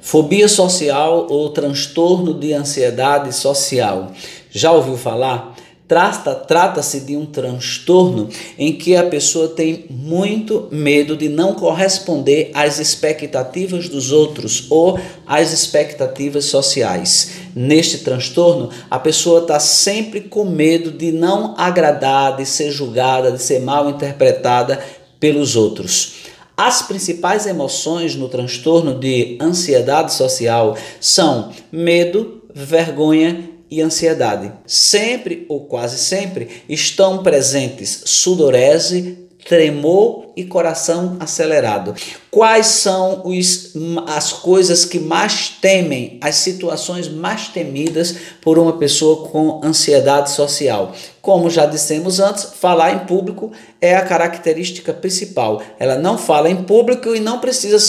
Fobia social ou transtorno de ansiedade social. Já ouviu falar? Trata-se de um transtorno em que a pessoa tem muito medo de não corresponder às expectativas dos outros ou às expectativas sociais. Neste transtorno, a pessoa está sempre com medo de não agradar, de ser julgada, de ser mal interpretada pelos outros. As principais emoções no transtorno de ansiedade social são medo, vergonha e ansiedade. Sempre ou quase sempre estão presentes sudorese, tremor e coração acelerado. Quais são as coisas que mais temem, as situações mais temidas por uma pessoa com ansiedade social? Como já dissemos antes, falar em público é a característica principal. Ela não fala em público e não precisa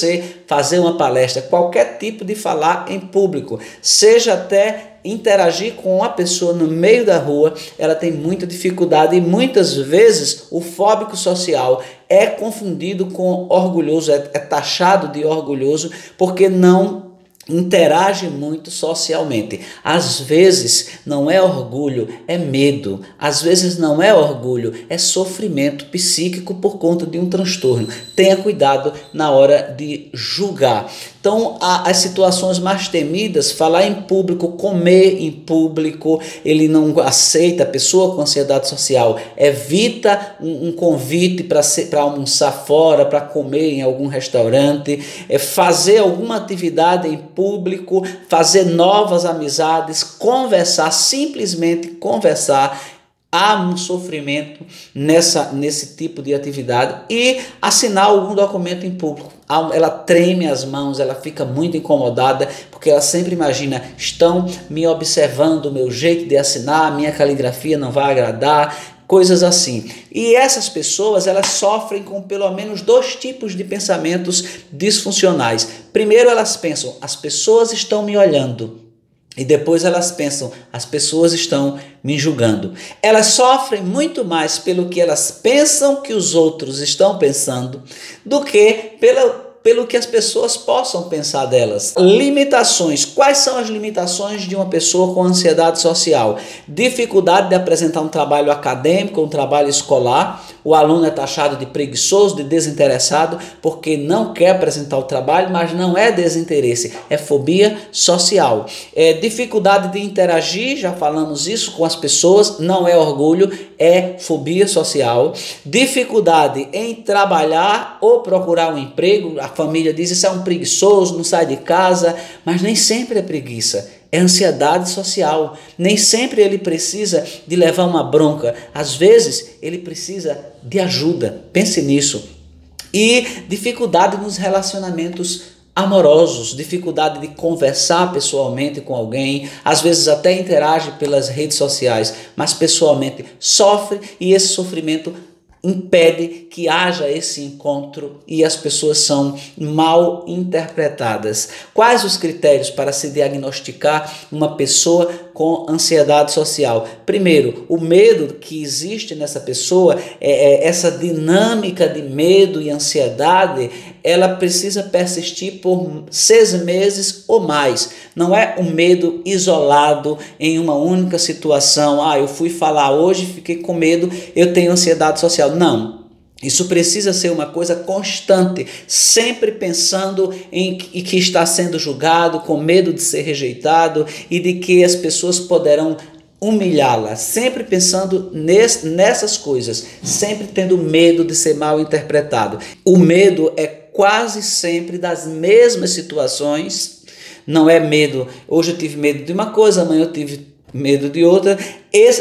fazer uma palestra. Qualquer tipo de falar em público, seja até interagir com uma pessoa no meio da rua, ela tem muita dificuldade e muitas vezes o fóbico social é confundido com orgulhoso, é taxado de orgulhoso porque não interage muito socialmente. Às vezes não é orgulho, é medo. Às vezes não é orgulho, é sofrimento psíquico por conta de um transtorno. Tenha cuidado na hora de julgar. Então, as situações mais temidas, falar em público, comer em público, ele não aceita, a pessoa com ansiedade social evita um convite para almoçar fora, para comer em algum restaurante, fazer alguma atividade em público, fazer novas amizades, conversar, simplesmente conversar. Há um sofrimento nesse tipo de atividade e assinar algum documento em público. Ela treme as mãos, ela fica muito incomodada, porque ela sempre imagina, estão me observando o meu jeito de assinar, minha caligrafia não vai agradar, coisas assim. E essas pessoas, elas sofrem com pelo menos dois tipos de pensamentos disfuncionais. Primeiro, elas pensam, as pessoas estão me olhando. E depois elas pensam, as pessoas estão me julgando. Elas sofrem muito mais pelo que elas pensam que os outros estão pensando do que pelo que as pessoas possam pensar delas. Limitações. Quais são as limitações de uma pessoa com ansiedade social? Dificuldade de apresentar um trabalho acadêmico, um trabalho escolar. O aluno é taxado de preguiçoso, de desinteressado, porque não quer apresentar o trabalho, mas não é desinteresse, é fobia social. Dificuldade de interagir, já falamos isso, com as pessoas, não é orgulho, é fobia social. Dificuldade em trabalhar ou procurar um emprego, a família diz, isso é um preguiçoso, não sai de casa, mas nem sempre é preguiça. É ansiedade social. Nem sempre ele precisa de levar uma bronca. Às vezes ele precisa de ajuda. Pense nisso. E dificuldade nos relacionamentos amorosos, dificuldade de conversar pessoalmente com alguém, às vezes até interage pelas redes sociais, mas pessoalmente sofre e esse sofrimento impede que haja esse encontro e as pessoas são mal interpretadas. Quais os critérios para se diagnosticar uma pessoa com ansiedade social? Primeiro, o medo que existe nessa pessoa, essa dinâmica de medo e ansiedade, ela precisa persistir por 6 meses ou mais. Não é um medo isolado em uma única situação. Eu fui falar hoje, fiquei com medo, eu tenho ansiedade social. Não. Isso precisa ser uma coisa constante, sempre pensando em que está sendo julgado, com medo de ser rejeitado e de que as pessoas poderão humilhá-la, sempre pensando nessas coisas, sempre tendo medo de ser mal interpretado. O medo é quase sempre das mesmas situações, não é medo, hoje eu tive medo de uma coisa, amanhã eu tive medo de outra.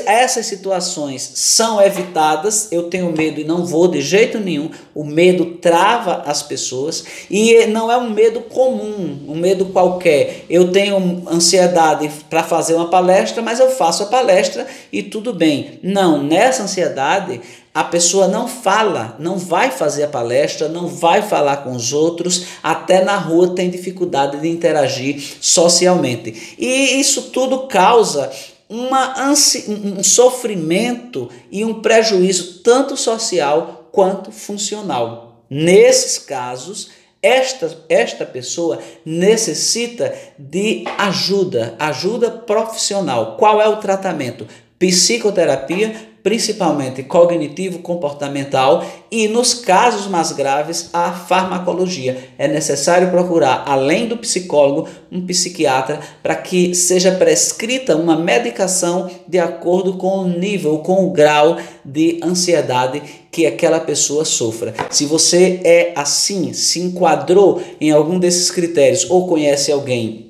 Essas situações são evitadas. Eu tenho medo e não vou de jeito nenhum. O medo trava as pessoas e não é um medo comum, um medo qualquer. Eu tenho ansiedade para fazer uma palestra, mas eu faço a palestra e tudo bem. Não, nessa ansiedade a pessoa não fala, não vai fazer a palestra, não vai falar com os outros, até na rua tem dificuldade de interagir socialmente. E isso tudo causa um sofrimento e um prejuízo tanto social quanto funcional. Nesses casos, esta pessoa necessita de ajuda profissional. Qual é o tratamento? Psicoterapia, principalmente cognitivo-comportamental, e nos casos mais graves, a farmacologia. É necessário procurar, além do psicólogo, um psiquiatra para que seja prescrita uma medicação de acordo com o nível, com o grau de ansiedade que aquela pessoa sofra. Se você é assim, se enquadrou em algum desses critérios ou conhece alguém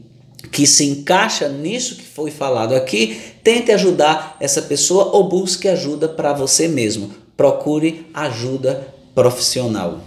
que se encaixa nisso que foi falado aqui, tente ajudar essa pessoa ou busque ajuda para você mesmo. Procure ajuda profissional.